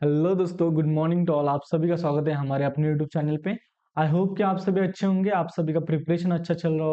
Hello दोस्तों, good morning to all. आप सभी का स्वागत है हमारे अपने यूट्यूब चैनल पे। आई होप कि आप सभी अच्छे होंगे, आप सभी का प्रिपरेशन अच्छा चल रहा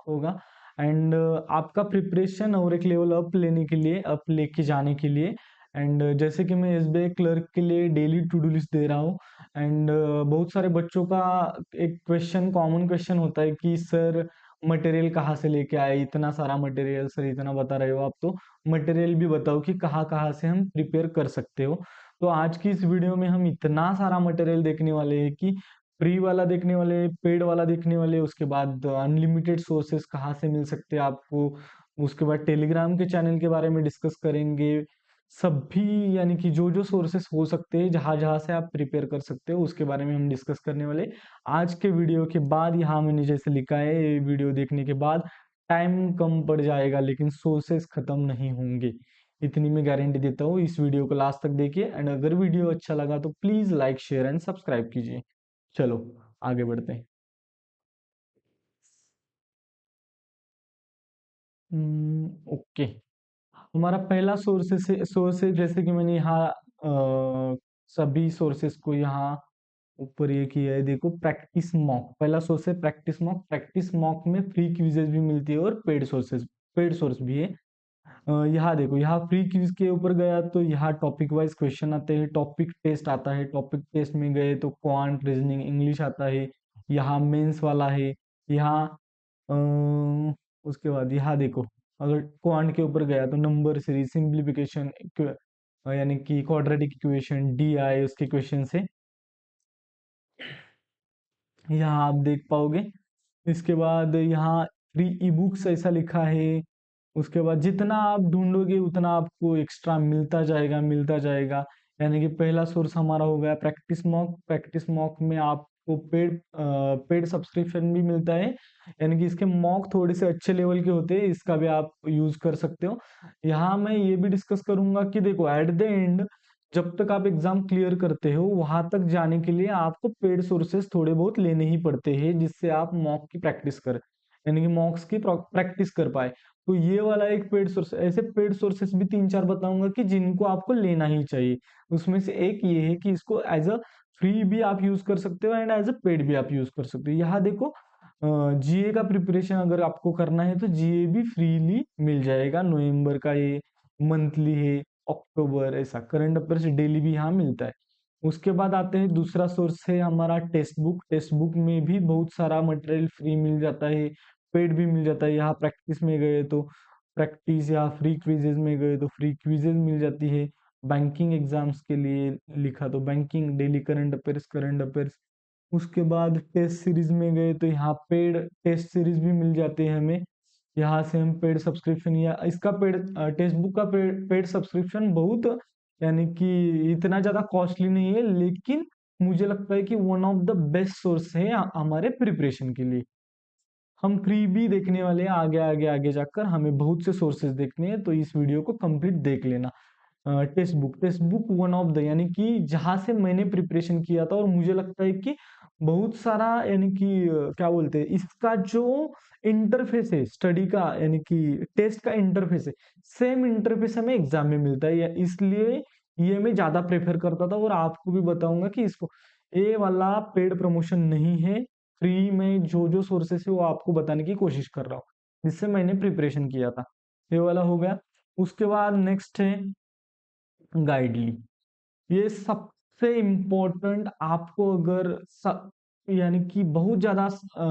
होगा एंड आपका प्रिपरेशन और एक लेवल अप लेने के लिए, अप लेके जाने के लिए। एंड जैसे कि मैं एसबीआई क्लर्क के लिए डेली टू डू लिस्ट दे रहा हूँ। एंड बहुत सारे बच्चों का एक क्वेश्चन, कॉमन क्वेश्चन होता है कि सर मटेरियल कहाँ से लेके आए, इतना सारा मटेरियल सर, इतना बता रहे हो आप, तो मटेरियल भी बताओ कि कहाँ कहाँ से हम प्रिपेयर कर सकते हो। तो आज की इस वीडियो में हम इतना सारा मटेरियल देखने वाले हैं कि फ्री वाला देखने वाले, पेड वाला देखने वाले, उसके बाद अनलिमिटेड सोर्सेस कहाँ से मिल सकते हैं आपको, उसके बाद टेलीग्राम के चैनल के बारे में डिस्कस करेंगे। सभी यानी कि जो जो सोर्सेस हो सकते हैं, जहाँ जहाँ से आप प्रिपेयर कर सकते हो, उसके बारे में हम डिस्कस करने वाले आज के वीडियो के बाद। यहाँ मैंने जैसे लिखा है, ये वीडियो देखने के बाद टाइम कम पड़ जाएगा लेकिन सोर्सेस खत्म नहीं होंगे, इतनी मैं गारंटी देता हूँ। इस वीडियो को लास्ट तक देखिए एंड अगर वीडियो अच्छा लगा तो please like, share and subscribe कीजिए। चलो आगे बढ़ते हैं। ओके, हमारा पहला सोर्सेस जैसे कि मैंने यहाँ सभी सोर्सेस को यहाँ ऊपर ये किया है, देखो प्रैक्टिस मॉक पहला सोर्स है। प्रैक्टिस मॉक, प्रैक्टिस मॉक में फ्री क्विजेज भी मिलती है और पेड सोर्स भी है। यहाँ देखो, यहाँ फ्री क्विज के ऊपर गया तो यहाँ टॉपिक वाइज क्वेश्चन आते हैं, टॉपिक टेस्ट आता है, टॉपिक टेस्ट में गए तो क्वांट, रीजनिंग, इंग्लिश आता है। यहाँ मेंस वाला है। यहाँ उसके बाद यहाँ देखो, अगर क्वांट के ऊपर गया तो नंबर सीरीज, सिंप्लीफिकेशन, यानी कि क्वाड्रेटिक इक्वेशन, डी आई उसके क्वेश्चन से यहाँ आप देख पाओगे। इसके बाद यहाँ फ्री ई बुक्स ऐसा लिखा है। उसके बाद जितना आप ढूंढोगे उतना आपको एक्स्ट्रा मिलता जाएगा। यानी कि पहला सोर्स हमारा हो गया प्रैक्टिस मॉक। प्रैक्टिस मॉक में आपको पेड सब्सक्रिप्शन भी मिलता है, यानी कि इसके मॉक थोड़े से अच्छे लेवल के होते हैं, इसका भी आप यूज कर सकते हो। यहाँ मैं ये भी डिस्कस करूंगा कि देखो, एट द एंड जब तक आप एग्जाम क्लियर करते हो वहां तक जाने के लिए आपको पेड सोर्सेस थोड़े बहुत लेने ही पड़ते हैं, जिससे आप मॉक की प्रैक्टिस कर, यानी कि मॉक्स की प्रैक्टिस कर पाए। तो ये वाला एक पेड सोर्स, ऐसे पेड सोर्सेस भी तीन चार बताऊंगा कि जिनको आपको लेना ही चाहिए। उसमें से एक ये है कि इसको एज अ फ्री भी आप यूज कर सकते हो एंड एज अ पेड भी आप यूज कर सकते हो। यहाँ देखो, जीए का प्रिपरेशन अगर आपको करना है तो जीए भी फ्रीली मिल जाएगा। नवंबर का ये मंथली है, अक्टूबर, ऐसा करंट अफेयर्स डेली भी यहाँ मिलता है। उसके बाद आते हैं, दूसरा सोर्स है हमारा टेक्स्ट बुक। टेक्स्ट बुक में भी बहुत सारा मटेरियल फ्री मिल जाता है, पेड भी मिल जाता है। यहाँ प्रैक्टिस में गए तो प्रैक्टिस, या फ्री क्विजेज में गए तो फ्री क्विजेज मिल जाती है। बैंकिंग एग्जाम्स के लिए लिखा तो banking, daily current affairs, current affairs. उसके बाद टेस्ट सीरीज में गए तो यहाँ पेड टेस्ट सीरीज भी मिल जाते हैं हमें। यहाँ से हम पेड सब्सक्रिप्शन, या इसका पेड टेक्स्ट बुक का पेड सब्सक्रिप्शन बहुत, यानी कि इतना ज्यादा कॉस्टली नहीं है, लेकिन मुझे लगता है कि one of the best source है हमारे प्रिपरेशन के लिए। हम फ्री भी देखने वाले हैं, आगे आगे आगे जाकर हमें बहुत से सोर्सेज देखने हैं, तो इस वीडियो को कंप्लीट देख लेना। Text book one of the, यानी कि जहां से मैंने प्रिपरेशन किया था, और मुझे लगता है कि बहुत सारा, यानी कि क्या बोलते हैं, इसका जो इंटरफेस है स्टडी का, यानी कि टेस्ट का इंटरफेस है, सेम इंटरफेस हमें एग्जाम में मिलता है, इसलिए ये मैं ज्यादा प्रेफर करता था। और आपको भी बताऊंगा कि इसको, ये वाला पेड प्रमोशन नहीं है, फ्री में जो जो सोर्सेस है वो आपको बताने की कोशिश कर रहा हूँ, जिससे मैंने प्रिपरेशन किया था। ये वाला हो गया। उसके बाद नेक्स्ट है गाइडली। ये सबसे इम्पोर्टेंट, आपको अगर यानी कि बहुत ज्यादा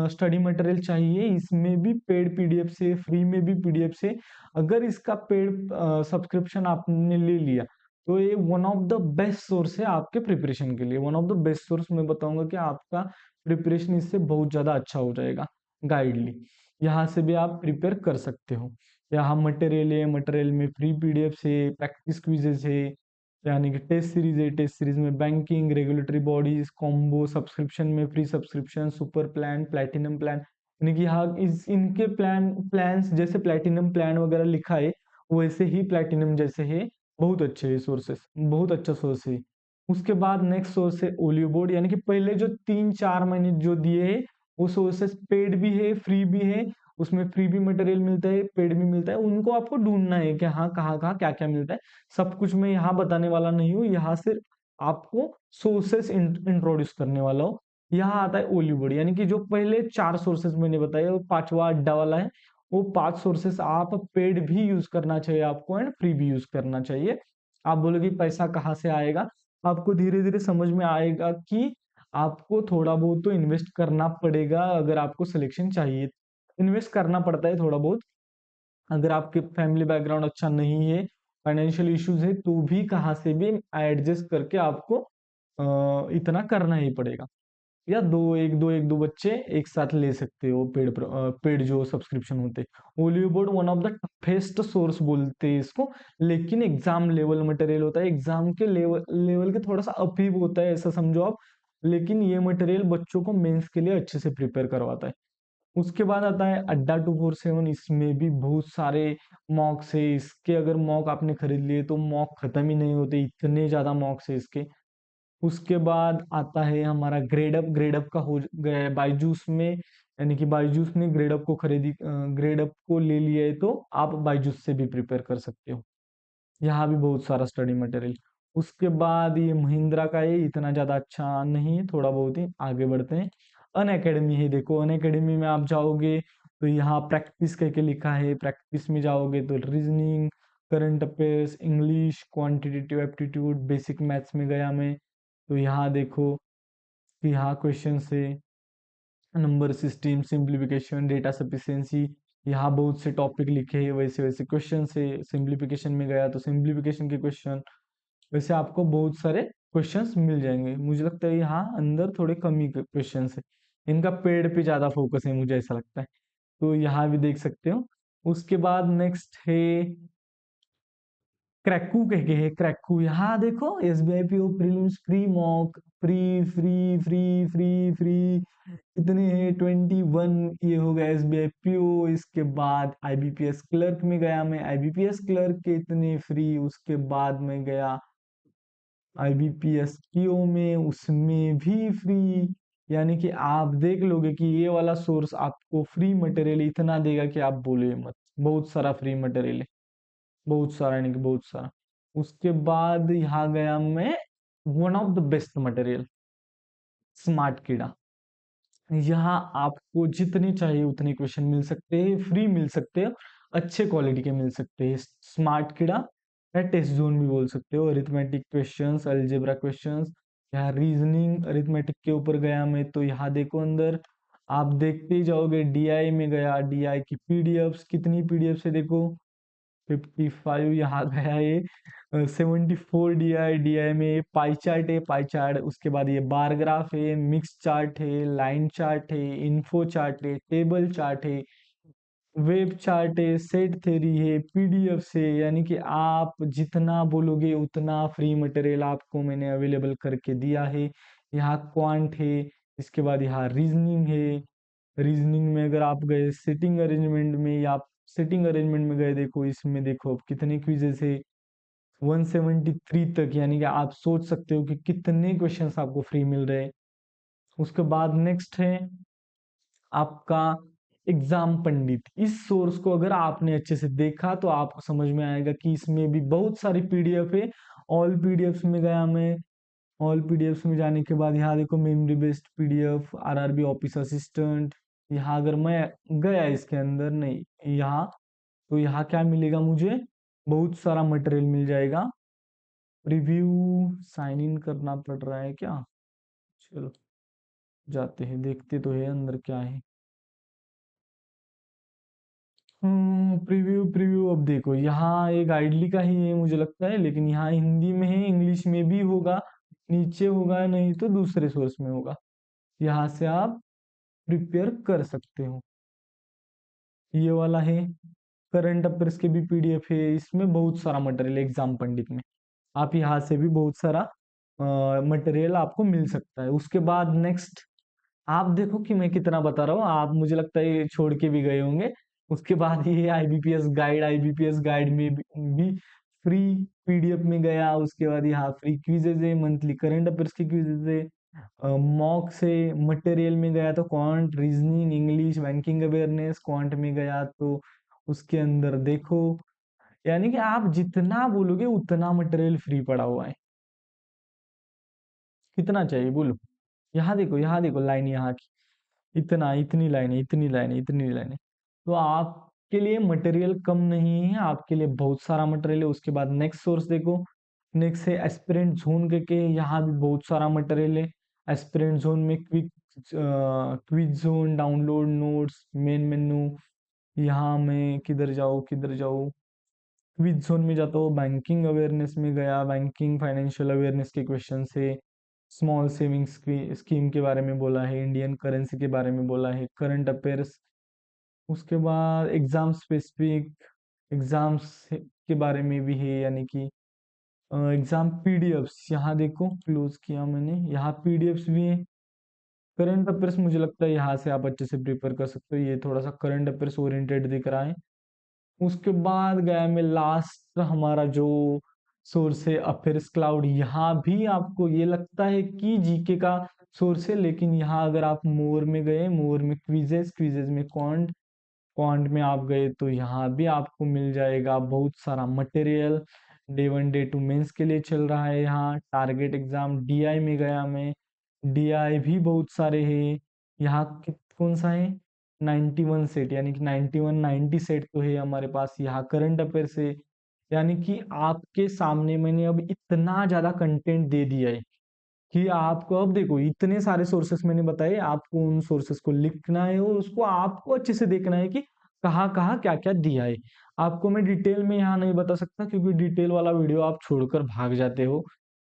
स्टडी मटेरियल चाहिए, इसमें भी पेड पीडीएफ से, फ्री में भी पीडीएफ से, अगर इसका पेड सब्सक्रिप्शन आपने ले लिया तो ये one of the best source है आपके प्रिपरेशन के लिए। One of the best source मैं बताऊंगा कि आपका प्रिपरेशन इससे बहुत ज्यादा अच्छा हो जाएगा। गाइडली, यहाँ से भी आप प्रिपेयर कर सकते हो। यहाँ मटेरियल है, मटेरियल में फ्री पीडीएफ से, प्रैक्टिस क्विजेस है, यानी कि टेस्ट सीरीज है, टेस्ट सीरीज में banking, regulatory bodies, combo, subscription में free subscription, super plan, platinum plan, यानी कि यहाँ इस इनके प्लान्स जैसे प्लेटिनम प्लान वगैरह लिखा है, वैसे ही प्लेटिनम जैसे है। बहुत अच्छे है सोर्सेस, बहुत अच्छा सोर्स है। उसके बाद नेक्स्ट सोर्स है ओलियो बोर्ड, यानी कि पहले जो 3-4 महीने जो दिए है वो सोर्सेस पेड भी है, फ्री भी है। उसमें फ्री भी मटेरियल मिलता है, पेड भी मिलता है, उनको आपको ढूंढना है कि हाँ कहाँ कहाँ क्या क्या मिलता है। सब कुछ मैं यहाँ बताने वाला नहीं हूँ, यहाँ से आपको सोर्सेस इंट्रोड्यूस करने वाला हूँ। यहाँ आता है ओलिवुड, यानी कि जो पहले 4 सोर्सेस मैंने बताया, वो 5वां अड्डा वाला है। वो 5 सोर्सेस आप पेड भी यूज करना चाहिए आपको एंड फ्री भी यूज करना चाहिए। आप बोलोगे पैसा कहाँ से आएगा? आपको धीरे धीरे समझ में आएगा कि आपको थोड़ा बहुत तो इन्वेस्ट करना पड़ेगा अगर आपको सिलेक्शन चाहिए। इन्वेस्ट करना पड़ता है थोड़ा बहुत। अगर आपके फैमिली बैकग्राउंड अच्छा नहीं है, फाइनेंशियल इश्यूज है, तो भी कहाँ से भी एडजस्ट करके आपको इतना करना ही पड़ेगा। या एक दो बच्चे एक साथ ले सकते हो पेड जो सब्सक्रिप्शन होते हैं। Oleo board one of the toughest source बोलते हैं इसको, लेकिन एग्जाम लेवल मटेरियल होता है। एग्जाम के लेवल लेवल के थोड़ा सा अप ही होता है, ऐसा समझो आप। लेकिन ये मटेरियल बच्चों को मेंस के लिए अच्छे से प्रिपेयर करवाता है। उसके बाद आता है अड्डा 247। इसमें भी बहुत सारे मॉक्स है। इसके अगर मॉक आपने खरीद लिए तो मॉक खत्म ही नहीं होते, इतने ज्यादा मॉक्स है इसके। उसके बाद आता है हमारा ग्रेडअप। ग्रेडअप का हो गया है बायजूस में, यानी कि बायजूस ने ग्रेडअप को ग्रेडअप को ले लिया है, तो आप बायजूस से भी प्रिपेयर कर सकते हो। यहाँ भी बहुत सारा स्टडी मटेरियल। उसके बाद ये महिंद्रा का है, इतना ज़्यादा अच्छा नहीं है, थोड़ा बहुत ही। आगे बढ़ते हैं। अन अकेडमी है, देखो अन अकेडमी में आप जाओगे तो यहाँ प्रैक्टिस करके लिखा है। प्रैक्टिस में जाओगे तो reasoning, current affairs, English, quantitative aptitude, basic maths में गया मैं। तो यहाँ देखो कि यहाँ क्वेश्चन है, number system, simplification, data sufficiency. यहाँ बहुत से टॉपिक लिखे हैं, वैसे वैसे क्वेश्चन से। सिंप्लीफिकेशन में गया तो सिंप्लीफिकेशन के क्वेश्चन। वैसे आपको बहुत सारे क्वेश्चंस मिल जाएंगे। मुझे लगता है यहाँ अंदर थोड़े कम ही क्वेश्चंस है, इनका पेड़ पे ज्यादा फोकस है, मुझे ऐसा लगता है। तो यहाँ भी देख सकते हो। उसके बाद नेक्स्ट है क्रैकू कह के है। क्रैकू, यहाँ देखो SBI PO prelims free mock, free free free free free कितने हैं? 21। ये हो गया एसबीआई पीओ। इसके बाद आईबीपीएस क्लर्क में गया मैं, आईबीपीएस क्लर्क के इतने फ्री। उसके बाद में गया आईबीपीएस पीओ में, उसमें भी फ्री। यानी कि आप देख लोगे कि ये वाला सोर्स आपको फ्री मटेरियल इतना देगा कि आप बोले मत। बहुत सारा फ्री मटेरियल है, बहुत सारा, यानी कि बहुत सारा। उसके बाद यहाँ गया मैं one of the best material, smart कीड़ा। यहाँ आपको जितने चाहिए उतने क्वेश्चन मिल सकते हैं, फ्री मिल सकते हैं, अच्छे क्वालिटी के मिल सकते हैं। स्मार्ट कीड़ा या टेस्ट जोन भी बोल सकते हो। अरिथमेटिक क्वेश्चंस, अलजेब्रा क्वेश्चंस, यहाँ रीजनिंग अरिथमेटिक के ऊपर गया मैं। तो यहाँ देखो अंदर आप देखते ही जाओगे। डीआई में गया, डीआई की पीडीएफ्स, कितनी पीडीएफ है देखो, 55 यहाँ गया ये। 74 डीआई। डीआई में ये पाई चार्ट है, पाई चार्ट। उसके बाद ये बार ग्राफ है, मिक्स चार्ट है, लाइन चार्ट है, इन्फो चार्ट है, टेबल चार्ट है, वेब चार्ट है, सेट थ्योरी है, पीडीएफ से। यानी कि आप जितना बोलोगे उतना फ्री मटेरियल आपको मैंने अवेलेबल करके दिया है। यहाँ क्वांट है। इसके बाद यहाँ रीजनिंग है। रीजनिंग में अगर आप गए सिटिंग अरेंजमेंट में, या आप सिटिंग अरेंजमेंट में गए, देखो इसमें देखो अब कितने क्विजेस है, 173 तक। यानी कि आप सोच सकते हो कि कितने क्वेश्चंस आपको फ्री मिल रहे हैं। उसके बाद नेक्स्ट है आपका एग्जाम पंडित। इस सोर्स को अगर आपने अच्छे से देखा तो आपको समझ में आएगा कि इसमें भी बहुत सारी पीडीएफ है। ऑल पीडीएफ में गया मैं। ऑल पीडीएफ में जाने के बाद यहाँ देखो memory based PDF, RRB office assistant. यहाँ अगर मैं गया इसके अंदर, नहीं यहाँ, तो यहाँ क्या मिलेगा मुझे? बहुत सारा मटेरियल मिल जाएगा। रिव्यू, साइन इन करना पड़ रहा है क्या? चलो जाते हैं, देखते तो है अंदर क्या है। प्रीव्यू प्रीव्यू, अब देखो यहाँ एक आइडली का ही है मुझे लगता है, लेकिन यहाँ हिंदी में है, इंग्लिश में भी होगा, नीचे होगा, नहीं तो दूसरे सोर्स में होगा। यहाँ से आप प्रिपेयर कर सकते हो। ये वाला है करंट अफेयर्स के भी पीडीएफ है। इसमें बहुत सारा मटेरियल एग्जाम पंडित में, आप यहाँ से भी बहुत सारा मटेरियल आपको मिल सकता है। उसके बाद नेक्स्ट, आप देखो कि मैं कितना बता रहा हूँ, आप मुझे लगता है ये छोड़ के भी गए होंगे। उसके बाद ये आईबीपीएस गाइड, आईबीपीएस गाइड में भी फ्री पीडीएफ में गया। उसके बाद यहाँ फ्री क्विजेज है, मंथली करंट अफेयर्स की क्विजेज है, मॉक से मटेरियल में गया तो quant, reasoning, English, banking awareness. Quant में गया तो उसके अंदर देखो, यानी कि आप जितना बोलोगे उतना मटेरियल फ्री पड़ा हुआ है। कितना चाहिए बोलो। यहाँ देखो लाइन यहाँ की, इतना, इतनी लाइन है, इतनी लाइन है, इतनी लाइन है। तो आपके लिए मटेरियल कम नहीं है, आपके लिए बहुत सारा मटेरियल है। उसके बाद नेक्स्ट सोर्स देखो, नेक्स्ट है एस्पिरेंट जोन के यहाँ भी बहुत सारा मटेरियल है। एस्पिरेंट जोन में quiz zone, download notes, main menu. यहाँ मैं किधर जाऊँ, क्विज जोन में जाता हूँ, बैंकिंग अवेयरनेस में गया, बैंकिंग फाइनेंशियल अवेयरनेस के क्वेश्चन से, स्मॉल सेविंग्स स्कीम के बारे में बोला है, इंडियन करेंसी के बारे में बोला है, करंट अफेयर्स। उसके बाद एग्जाम स्पेसिफिक एग्जाम्स के बारे में भी है, यानी कि एग्जाम पीडीएफ्स, यहाँ देखो क्लोज किया मैंने, यहाँ पीडीएफ्स भी है। करंट अफेयर्स मुझे लगता है यहाँ से आप अच्छे से प्रिपेयर कर सकते हो, ये थोड़ा सा करंट अफेयर्स ओरिएंटेड दिख रहा है। उसके बाद गया मैं लास्ट, हमारा जो सोर्स है अफेयर्स क्लाउड। यहाँ भी आपको ये लगता है कि जीके का सोर्स है, लेकिन यहाँ अगर आप मोर में गए, मोर में क्विजेज में क्वांट में आप गए, तो यहाँ भी आपको मिल जाएगा बहुत सारा मटेरियल। डे 1 डे 2 मेंस के लिए चल रहा है। यहाँ टारगेट एग्जाम डीआई में गया मैं, डीआई भी बहुत सारे हैं। यहाँ कौन सा है, 91 सेट, यानी कि 90 सेट तो है हमारे पास। यहाँ करंट अफेयर से, यानी कि आपके सामने मैंने अब इतना ज्यादा कंटेंट दे दिया है कि आपको अब देखो इतने सारे सोर्सेस मैंने बताए, आपको उन सोर्सेस को लिखना है और उसको आपको अच्छे से देखना है कि कहाँ कहाँ क्या क्या दिया है। आपको मैं डिटेल में यहाँ नहीं बता सकता, क्योंकि डिटेल वाला वीडियो आप छोड़कर भाग जाते हो,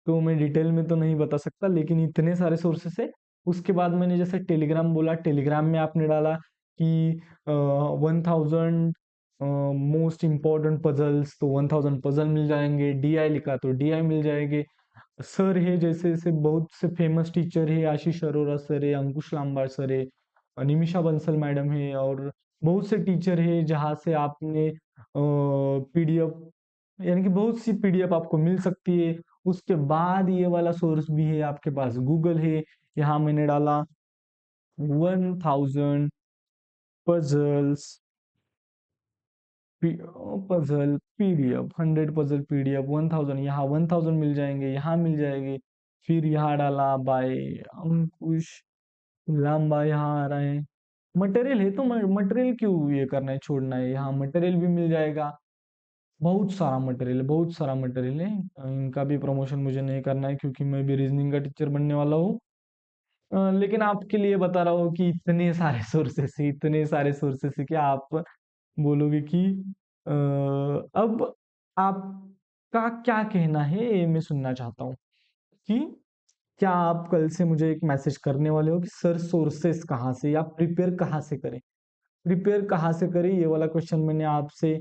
तो मैं डिटेल में तो नहीं बता सकता, लेकिन इतने सारे सोर्सेस है। उसके बाद मैंने जैसे टेलीग्राम बोला, टेलीग्राम में आपने डाला कि 1000 मोस्ट इम्पोर्टेंट पजल्स, तो 1000 पजल मिल जाएंगे। डीआई लिखा तो डीआई मिल जाएंगे। सर है, जैसे जैसे बहुत से फेमस टीचर है, आशीष अरोरा सर है, अंकुश लांबाड़ सर है, निमिषा बंसल मैडम है, और बहुत से टीचर है जहाँ से आपने पीडीएफ, यानी कि बहुत सी पीडीएफ आपको मिल सकती है। उसके बाद ये वाला सोर्स भी है आपके पास, गूगल है। यहाँ मैंने डाला 1000 puzzles, puzzle PDF, 100 puzzle PDF 1000, यहाँ 1000 मिल जाएंगे, यहाँ मिल जाएंगे। फिर यहाँ डाला बाय अंकुश लांबा, यहाँ आ रहा है। मटेरियल है तो मटेरियल क्यों ये करना है, छोड़ना है, यहाँ मटेरियल भी मिल जाएगा। बहुत सारा मटेरियल है, बहुत सारा मटेरियल है। इनका भी प्रमोशन मुझे नहीं करना है, क्योंकि मैं भी रीजनिंग का टीचर बनने वाला हूँ। लेकिन आपके लिए बता रहा हूँ कि इतने सारे सोर्सेस है, इतने सारे सोर्सेस है कि आप बोलोगे कि अब आपका क्या कहना है, ये मैं सुनना चाहता हूँ कि क्या आप कल से मुझे एक मैसेज करने वाले हो कि सर सोर्सेस कहाँ से, या प्रिपेयर कहाँ से करें, प्रिपेयर कहाँ से करें। ये वाला क्वेश्चन मैंने आपसे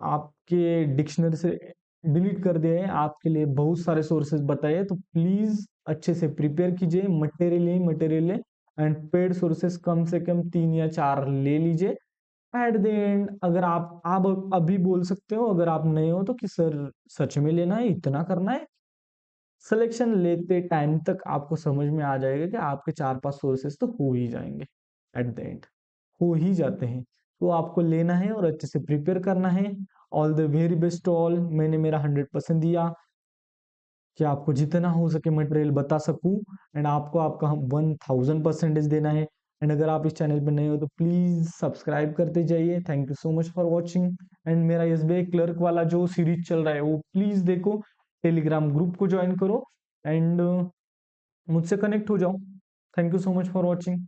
आपके डिक्शनरी से डिलीट कर दिया है, आपके लिए बहुत सारे सोर्सेज बताए, तो प्लीज अच्छे से प्रिपेयर कीजिए, मटेरियल एंड पेड सोर्सेस कम से कम 3 या 4 ले लीजिए। एट द एंड अगर आप अभी बोल सकते हो, अगर आप नए हो तो, कि सर सच में लेना है, इतना करना है। सिलेक्शन लेते टाइम तक आपको समझ में आ जाएगा कि आपके 4-5 सोर्सेस तो हो ही जाएंगे, एट द एंड हो ही जाते हैं। तो आपको लेना है और अच्छे से प्रिपेयर करना है। All the very best all. मैंने मेरा 100% दिया कि आपको जितना हो सके मटेरियल बता सकूं, एंड आपको आपका 1000% देना है। एंड अगर आप इस चैनल पर नए हो तो प्लीज सब्सक्राइब करते जाइए। Thank you so much for watching. And मेरा एसबीआई क्लर्क वाला जो सीरीज चल रहा है वो प्लीज देखो, टेलीग्राम ग्रुप को ज्वाइन करो, एंड मुझसे कनेक्ट हो जाओ। Thank you so much for watching.